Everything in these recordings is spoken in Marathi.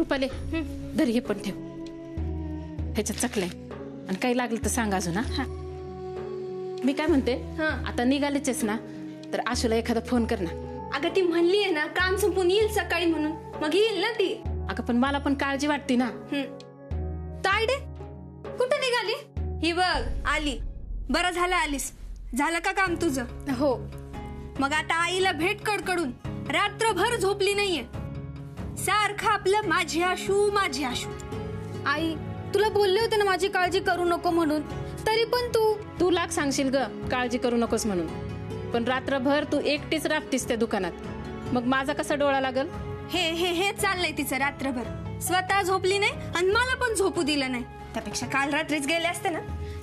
रुपाले धर हे पण ठेव, ह्याच्यात चकलंय आणि काही लागलं तर सांग अजून. हा मी काय म्हणते, आता निघालेच ना तर आशूला एखादा फोन कर ना. अगं ती म्हणली आहे ना काम संपून येईल सकाळी म्हणून, मग येईल ना ती. अगं पण मला पण काळजी वाटते ना. तायडे कुठे निघाली? ही बघ आली. बरं झालं आलीस. झालं का काम तुझं? हो. मग आता आईला भेट कडकडून रात्रभर झोपली नाहीये. सारखं आपलं माझी आशू माझी आशू. आई तुला बोलले होते ना माझी काळजी करू नको म्हणून, तरी पण तू लाख सांगशील ग काळजी करू नकोस म्हणून, पण रात्रभर तू एकटीच राबतीस त्या दुकानात, मग माझा कसा डोळा लागल? हे चाललंय तिचं रात्रभर. स्वतः झोपली नाही आणि मला पण झोपू दिलं नाही. त्यापेक्षा काल रात्रीच गेले असते ना,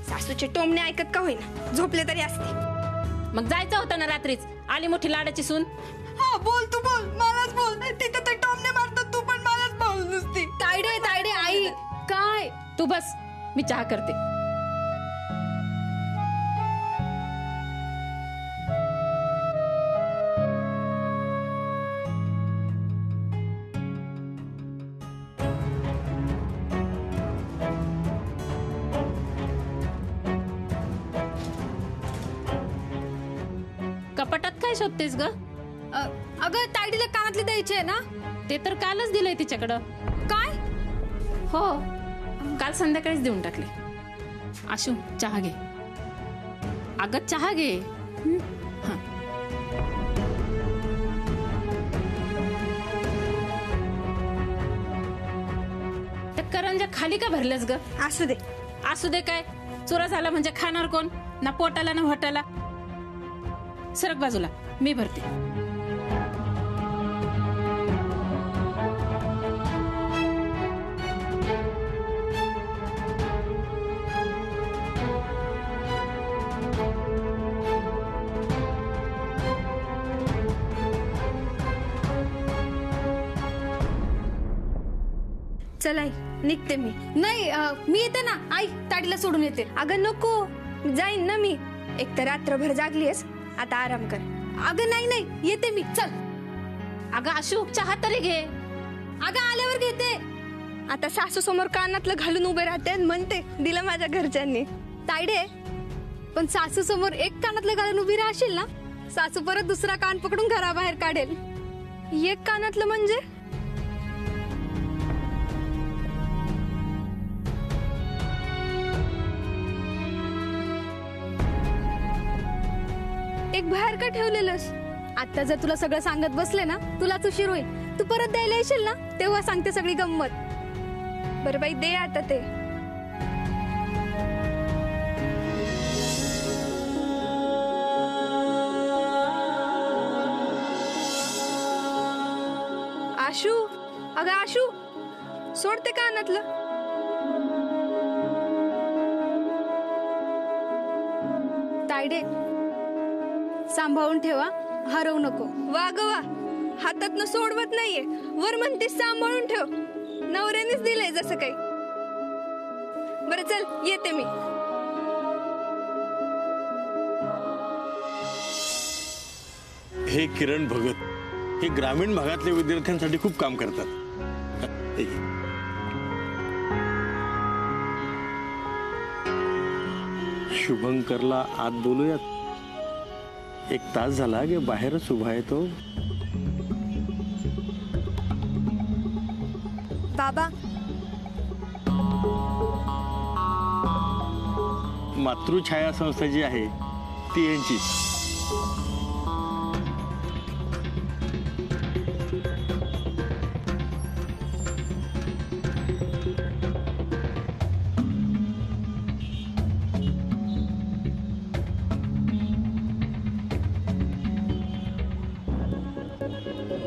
सासूचे टोमणे ऐकत का होईना, झोपले तरी असते. मग जायचं होतं ना रात्रीच, आली मोठी लाडाची सून. हा बोल तू बोल, मलाच बोल. तिथं ते टोमणे मारतात, तू पण मलाच बोल नुसती. तायडे आई काय? तू बस, मी चहा करते. कपाटात काय शोधतेस ग? अगं तायडीला कानातले द्यायचे आहे ना. ते तर कालच दिलंय तिच्याकडं. काय? हो, काल संध्याकाळीच देऊन टाकले. आशू चहा घे. अगं चहा घे. हा. त्या करंज्या खाली का भरल्यास ग? असू दे. असू दे काय, चुरा झाला म्हणजे खाणार कोण? ना पोटाला ना होटाला. सरक बाजूला, मी भरते. चल आई निघते मी. नाही मी येते ना आई, तायडीला सोडून येते. अगं नको, जाईन ना मी. एक तर रात्रभर जागलीस, आता आराम कर. अगं नाही येते मी, चल. अगं आशू चहा तरी घे. अगं आल्यावर घेते. आता सासू समोर कानातलं घालून उभे राहते आणि म्हणते दिलं माझ्या घरच्यांनी. तायडे पण सासू समोर एक कानातलं घालून उभी राहशील ना, सासू परत दुसरा कान पकडून घराबाहेर काढेल. एक कानातलं म्हणजे? एक बाहेर का ठेवलेलंस? आता जर तुला सगळं सांगत बसले ना, तुलाच उशीर होईल. तू परत द्यायला येशील ना, तेव्हा सांगते सगळी गंमत. बरं बाई दे आता ते. आशू, अगं आशू, सोडते कानातलं. तायडे सांभाळून ठेवा, हरवू नको. वा ग वा, हातातनं सोडवत नाहीये, वर म्हणतेस सांभाळून ठेव. नवऱ्यानेच दिलंय जसं काही. बरं चल येते मी. हे किरण भगत हे ग्रामीण भागातल्या विद्यार्थ्यांसाठी खूप काम करतात. शुभंकरला आत बोलूयात. एक तास झाला की बाहेरच उभा आहे तो. बाबा, मातृछाया संस्था जी आहे ती यांचीच.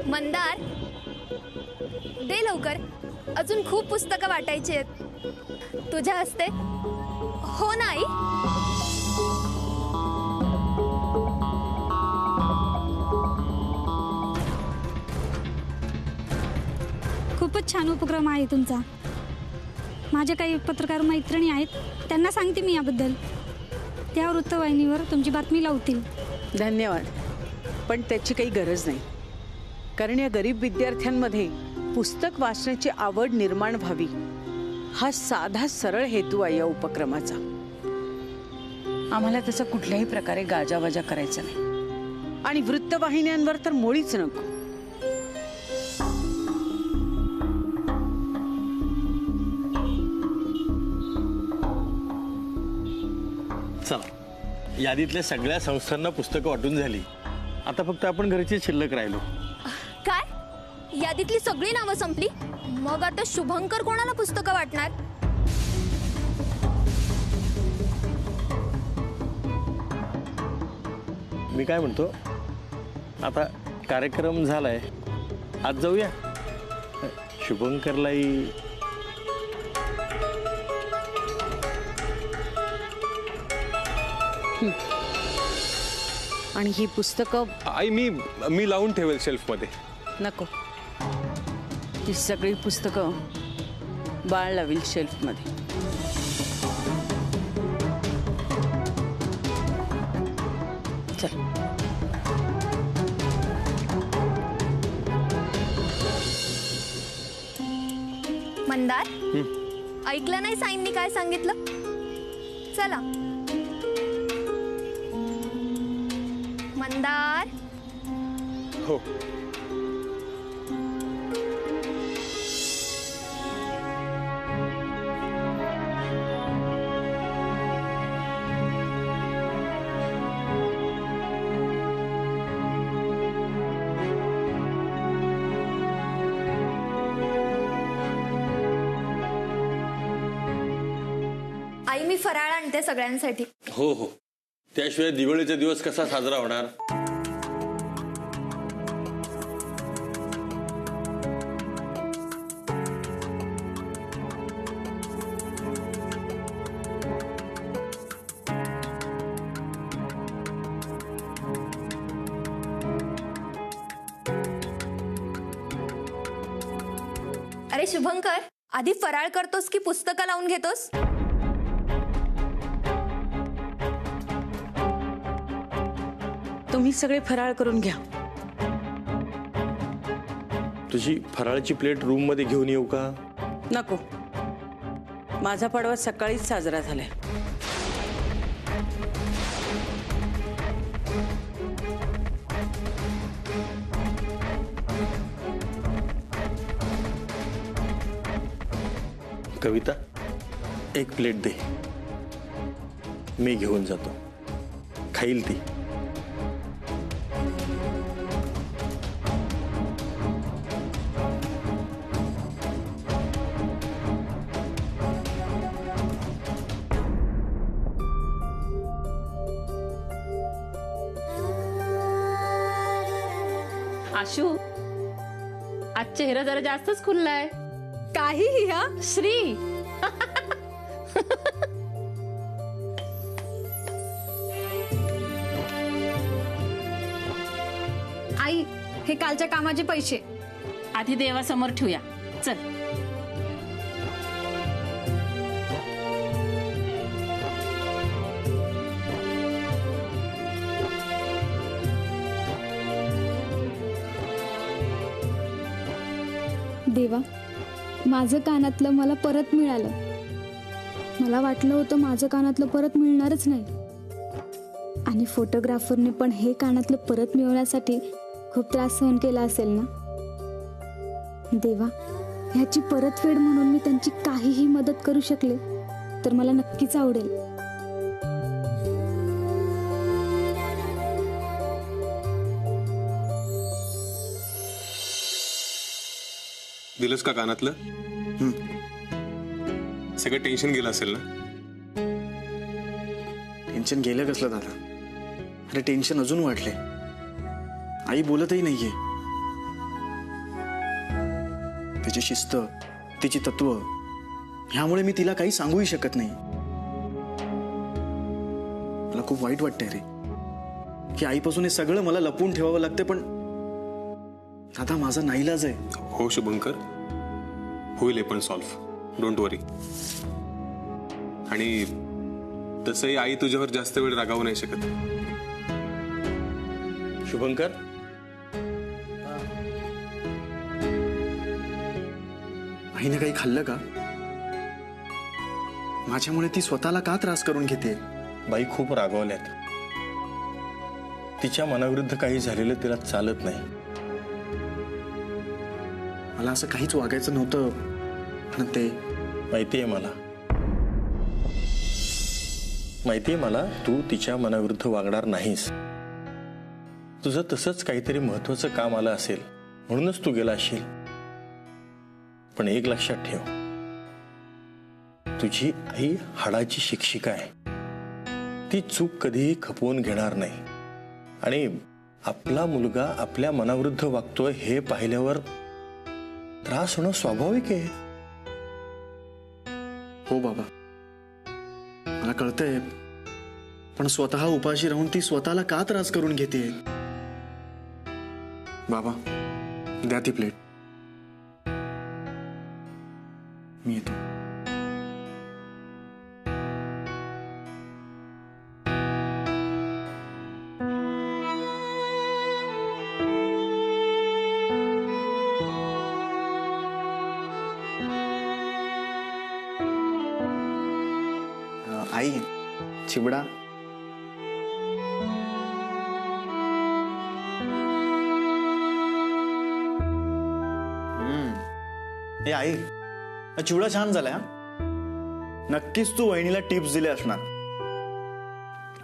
मंदार दे लवकर, अजून खूप पुस्तकं वाटायची आहेत. तुझ्या हस्ते. हो ना आई? खूपच छान उपक्रम आहे तुमचा. माझ्या काही पत्रकार मैत्रिणी आहेत, त्यांना सांगते मी याबद्दल. त्या वृत्तवाहिनीवर तुमची बातमी लावतील. धन्यवाद, पण त्याची काही गरज नाही, कारण या गरीब विद्यार्थ्यांमध्ये पुस्तक वाचण्याची आवड निर्माण व्हावी हा साधा सरळ हेतू आहे या उपक्रमाचा. आम्हाला त्याचा कुठल्याही प्रकारे गाजावाजा करायचा नाही आणि वृत्तवाहिन्यांवर तर मुळीच नको. चला, यादीतल्या सगळ्या संस्थांना पुस्तकं वाटून झाली. आता फक्त आपण घरची शिल्लक राहिलो. काय यादीतली सगळी नावं संपली? मग आता शुभंकर कोणाला पुस्तकं वाटणार? मी काय म्हणतो, आता कार्यक्रम झालाय, आज जाऊया. शुभंकरलाही आणि ही पुस्तकं आई मी लावून ठेवेल शेल्फ मध्ये. नको, ही सगळी पुस्तकं बाळ लावील शेल्फ मध्ये. चल. मंदार, ऐकलं नाही साईंनी काय सांगितलं? चला. मंदार. हो. आई, मी फराळ आणते सगळ्यांसाठी. हो हो, त्याशिवाय दिवाळीचा दिवस कसा साजरा होणार? अरे शुभंकर, आधी फराळ करतोस की पुस्तकं लावून घेतोस? तुम्ही सगळे फराळ करून घ्या. तुझी फराळची प्लेट रूम मध्ये घेऊन येऊ का? नको, माझा पाडवा सकाळीच साजरा झालाय. कविता, एक प्लेट दे, मी घेऊन जातो, खाईल ती. आशू, आज चेहरा जरा जास्तच खुललाय. काहीही हा. श्री, आई, हे कालच्या कामाचे पैसे. आधी देवासमोर ठेवूया. चल. देवा, माझं कानातलं मला परत मिळालं. मला वाटलं होतं माझं कानातलं परत मिळणारच नाही. आणि फोटोग्राफरने पण हे कानातलं परत मिळवण्यासाठी खूप त्रास सहन केला असेल ना. देवा, ह्याची परतफेड म्हणून मी त्यांची काहीही मदत करू शकले तर मला नक्कीच आवडेल. दिलंस का कानातलं? सगळं टेन्शन गेलं असेल ना? टेन्शन गेलं कसलं दादा? अरे टेन्शन अजून वाढले. आई बोलतही नाहीये. तिची शिस्त, तिची तत्व, ह्यामुळे मी तिला काही सांगूही शकत नाही. मला खूप वाईट वाटतंय रे की आईपासून हे सगळं मला लपवून ठेवावं लागतं. पण दादा, माझा नाईलाज आहे. हो शुभंकर, होईल हे पण सॉल्व्ह, डोंट वरी. आणि तसंही आई तुझ्यावर जास्त वेळ रागावू नाही शकत. शुभंकर, आईने काही खाल्लं का? माझ्यामुळे ती स्वतःला का त्रास करून घेते? बाई खूप रागवल्यात. तिच्या मनाविरुद्ध काही झालेलं तिला चालत नाही. मला असं काहीच वागायचं नव्हतं. पण ते माहितीये मला तू तिच्या मनाविरुद्ध वागणार नाहीस. तुझं तसंच काहीतरी महत्वाचं काम आलं असेल म्हणूनच तू गेला असशील. पण एक लक्षात ठेव, तुझी आई हाडाची शिक्षिका आहे. ती चूक कधीही खपवून घेणार नाही. आणि आपला मुलगा आपल्या मनाविरुद्ध वागतोय हे पाहिल्यावर त्रास होणं स्वाभाविक आहे. हो बाबा, मला कळतंय. पण स्वतः उपाशी राहून ती स्वतःला का त्रास करून घेते? बाबा, द्या ती प्लेट. मी येतो. आई, चिवडा. ए आई, चिवडा छान झालाय. नक्कीच तू वहिनीला टिप्स दिले असणार,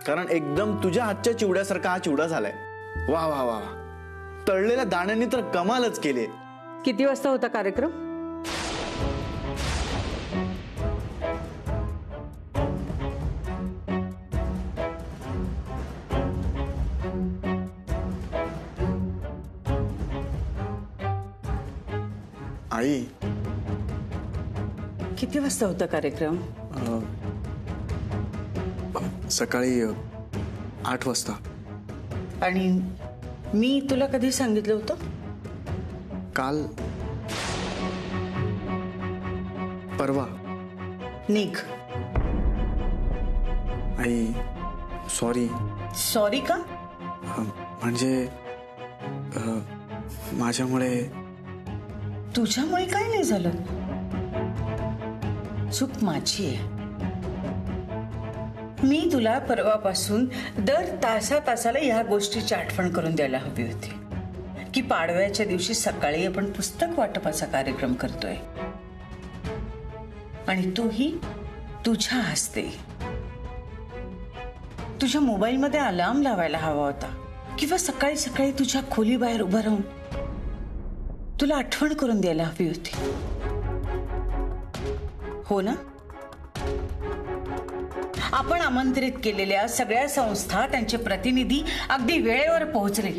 कारण एकदम तुझ्या हातच्या चिवड्यासारखा हा चिवडा झालाय. वा वा वा, तळलेल्या दाण्यांनी तर कमालच केली. किती वाजता होता कार्यक्रम? आई, किती वाजता होता कार्यक्रम? सकाळी 8 वाजता. आणि मी तुला कधी सांगितलं होतं? काल, परवा. निघ. आई, सॉरी. सॉरी का? म्हणजे माझ्यामुळे. तुझ्यामुळे काय नाही झालं. चूक माझी आहे. मी तुला परवापासून दर तासाला ह्या गोष्टीची आठवण करून द्यायला हवी होती की पाडव्याच्या दिवशी सकाळी आपण पुस्तक वाटपाचा कार्यक्रम करतोय. आणि तूही तुझ्या हस्ते तुझ्या मोबाईलमध्ये अलार्म लावायला हवा होता, किंवा सकाळी सकाळी तुझ्या खोलीबाहेर उभं राहून तुला आठवण करून द्यायला हवी होती. हो ना? आपण आमंत्रित केलेल्या सगळ्या संस्था, त्यांचे प्रतिनिधी अगदी वेळेवर पोहोचले,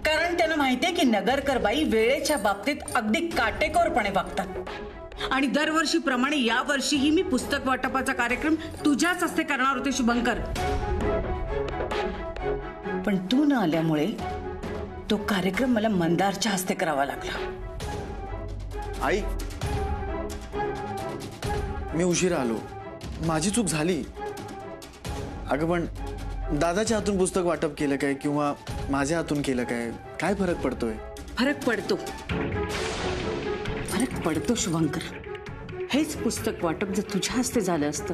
कारण त्यांना माहितीये की नगरकरबाई वेळेच्या बाबतीत अगदी काटेकोरपणे वागतात. आणि दरवर्षीप्रमाणे या वर्षीही मी पुस्तक वाटपाचा कार्यक्रम तुझ्याच हस्ते करणार होते शुभंकर. पण तू न आल्यामुळे तो कार्यक्रम मला मंदारच्या हस्ते करावा लागला. आई, मी उशिरा आलो. माझी चूक झाली. अगं, पण दादाच्या हातून पुस्तक वाटप केलं काय किंवा माझ्या हातून केलं काय फरक पडतोय? फरक पडतो शुभंकर. हेच पुस्तक वाटप जर तुझ्या हस्ते झालं असतं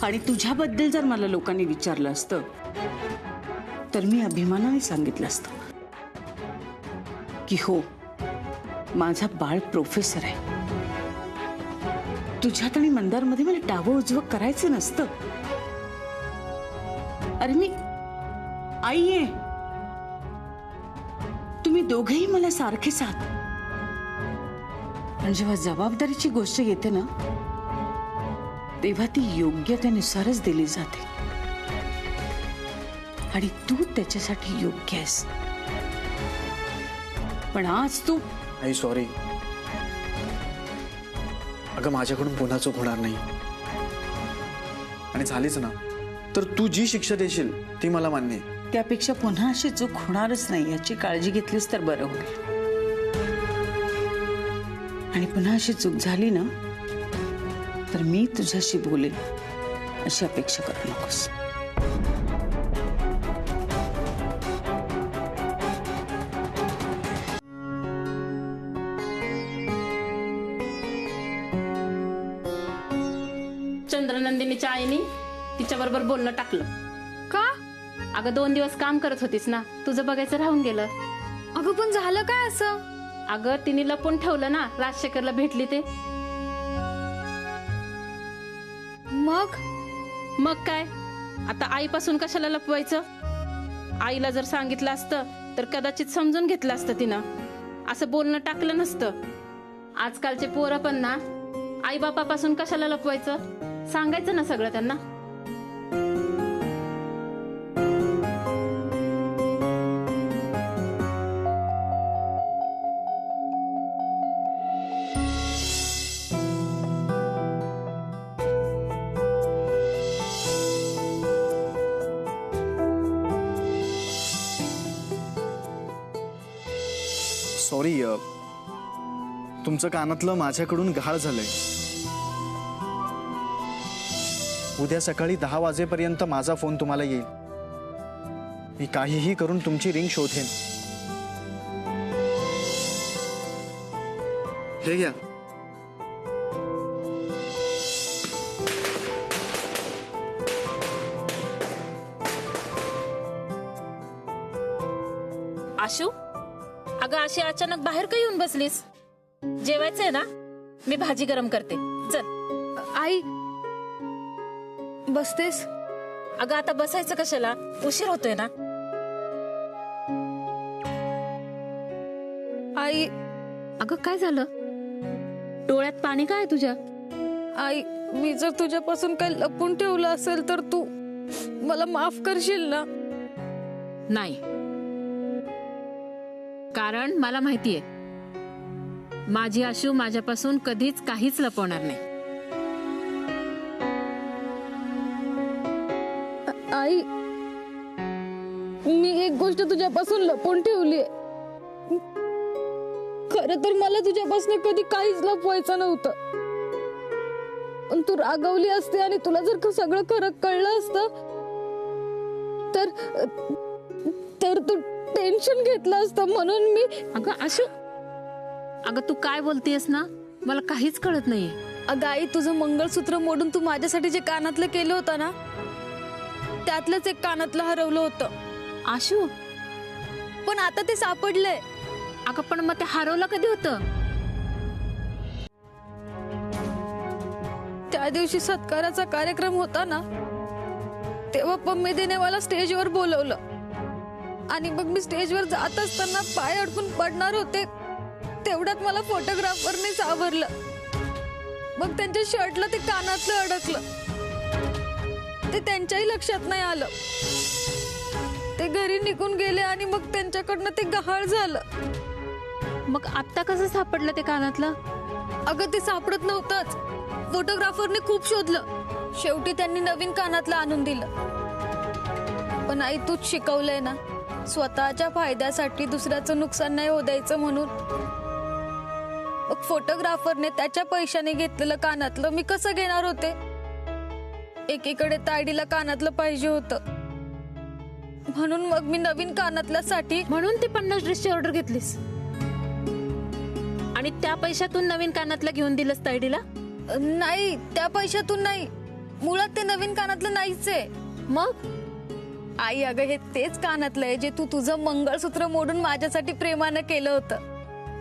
आणि तुझ्याबद्दल जर मला लोकांनी विचारलं असतं तर मी अभिमानाने सांगितलं असतं की हो, माझा बाळ प्रोफेसर आहे. तुझ्यात आणि मंदारमध्ये मला डावं उजवं करायचं नसतं. अरे मी आई आहे. तुम्ही दोघेही मला सारखेच आहात. पण जेव्हा जबाबदारीची गोष्ट येते ना, तेव्हा ती योग्यतेनुसारच दिली जाते. आणि तू त्याच्यासाठी योग्य आहेस. पण आज तू. आई, सॉरी. अगं, माझ्याकडून पुन्हा चूक होणार नाही. आणि झालीच ना तर तू जी शिक्षा देशील ती मला मान्य आहे. त्यापेक्षा पुन्हा अशी चूक होणारच नाही याची काळजी घेतलीस तर बरं होईल. आणि पुन्हा अशी चूक झाली ना तर मी तुझ्याशी बोलेन अशी अपेक्षा करू नकोस. चंद्रनंदिनीच्या आईने तिच्याबरोबर बोलणं टाकलं. का? अगं 2 दिवस काम करत होतीस ना, तुझं बघायचं राहून गेलं. अगं पण झालं काय असं? अगं तिने लपून ठेवलं ना, राजशेखरला भेटली ते. मग काय, आता आईपासून कशाला लपवायचं? आईला जर सांगितलं असतं तर कदाचित समजून घेतलं असतं तिनं, असं बोलणं टाकलं नसतं. आजकालचे पोरं पण ना, आई बापापासून कशाला लपवायचं, सांगायचं ना सगळं त्यांना. सॉरी, तुमचं कानातलं माझ्याकडून गहाळ झालंय. उद्या सकाळी 10 वाजेपर्यंत माझा फोन तुम्हाला येईल. मी काहीही करून तुमची रिंग शोधेन. हे घ्या. आशू, अगं अशी अचानक बाहेर का येऊन बसलीस? जेवायचंय ना, मी भाजी गरम करते, चल. आई बसतेस? अगं आता बसायचं कशाला, उशीर होतोय ना. आई, अगं काय झालं? डोळ्यात पाणी काय तुझ्या? आई, मी जर तुझ्यापासून काही लपून ठेवलं असेल तर तू मला माफ करशील ना? नाही, कारण मला माहितीये माझी आशू माझ्यापासून कधीच काहीच लपवणार नाही. आई, मी एक गोष्ट तुझ्यापासून लपवून ठेवली. खरं तर मला तुझ्यापासून कधी काहीच लपवायचं नव्हतं, पण तू रागवली असते आणि तुला जर सगळं खरं कळलं असतं तर तू टेन्शन घेतलं असतं, म्हणून मी. अगं आशू, अगं तू काय बोलतेस ना, मला काहीच कळत नाहीये. अगं आई, तुझं मंगळसूत्र मोडून तू माझ्यासाठी जे कानातलं केलं होतं ना, त्यातलंच एक कानातलं हरवलं होतं. आशू, पण आता ते सापडलंय. अगं पण मग ते हरवलं कधी होतं? त्या दिवशी सत्काराचा कार्यक्रम होता ना, तेव्हा पम्मीदीने मला स्टेजवर बोलवलं आणि मग मी स्टेजवर जात असताना पाय अडकून पडणार होते, तेवढ्यात मला फोटोग्राफरने सावरलं. मग त्यांच्या शर्टला ते कानातलं अडकलं. ते त्यांच्याही लक्षात नाही आलं. ते घरी निघून गेले आणि मग त्यांच्याकडनं ते गहाळ झालं. मग आता कसं सापडलं ते कानातलं? अगं ते सापडत नव्हतंच. फोटोग्राफरने खूप शोधलं, शेवटी त्यांनी नवीन कानातलं आणून दिलं. पण आई, तूच शिकवलंय ना, स्वतःच्या फायद्यासाठी दुसऱ्याचं नुकसान नाही होऊ द्यायचं म्हणून. मग फोटोग्राफरने त्याच्या पैशाने घेतलेलं कानातलं मी कसं घेणार होते? एकीकडे तायडीला कानातलं पाहिजे होतं, म्हणून मग मी नवीन कानातल्यासाठी. म्हणून ती 50 ड्रेसची ऑर्डर घेतलीस आणि त्या पैशातून नवीन कानातलं घेऊन दिलंस तायडीला? नाही, त्या पैशातून नाही, मुळात ते नवीन कानातलं नाहीच आहे. मग आई, अगं हे तेच कानातलं आहे जे तू तुझं मंगळसूत्र मोडून माझ्यासाठी प्रेमानं केलं होतं.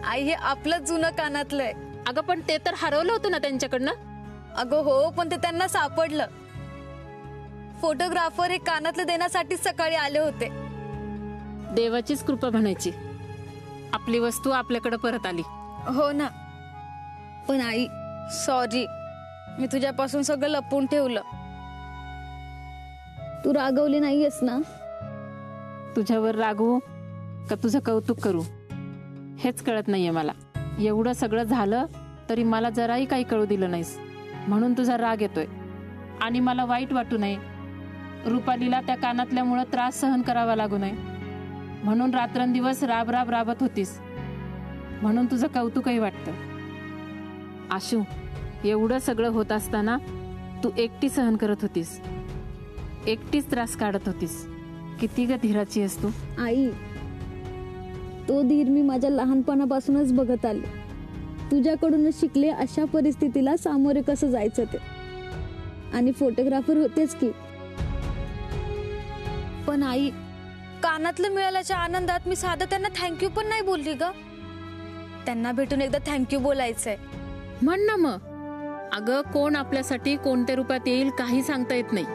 आई, हे आपलं जुनं कानातलं आहे. अगं पण ते तर हरवलं होतं ना त्यांच्याकडनं. अगं हो, पण ते त्यांना सापडलं. फोटोग्राफर हे कानातलं देण्यासाठी सकाळी आले होते. देवाचीच कृपा म्हणायची, आपली वस्तू आपल्याकडे परत आली. हो ना. पण आई, सॉरी, मी तुझ्यापासून सगळं लपवून ठेवलं. तू रागवली नाहीयेस ना? तुझ्यावर रागवू का तुझं कौतुक करू हेच कळत नाहीये मला. एवढं सगळं झालं तरी मला जराही काही कळू दिलं नाहीस, म्हणून तुझा राग येतोय. आणि मला वाईट वाटू नये, रुपालीला त्या कानातल्यामुळं त्रास सहन करावा लागू नये म्हणून रात्रंदिवस राबत होतीस, म्हणून तुझं कौतुकही वाटतं. आशू, एवढं सगळं होत असताना तू एकटी सहन करत होतीस, एकटीच त्रास काढत होतीस. किती ग धीराची आहेस तू. आई, तो धीर मी माझ्या लहानपणापासूनच बघत आले. तुझ्याकडूनच शिकले अशा परिस्थितीला सामोरे कसं जायचं ते. आणि फोटोग्राफर होतेच की. पण आई, कानातलं मिळाल्याच्या आनंदात मी साधं त्यांना थँक्यू पण नाही बोलली ग. त्यांना भेटून एकदा थँक्यू बोलायचंय. म्हण ना मग. अगं कोण आपल्यासाठी कोणत्या रूपात येईल काही सांगता येत नाही.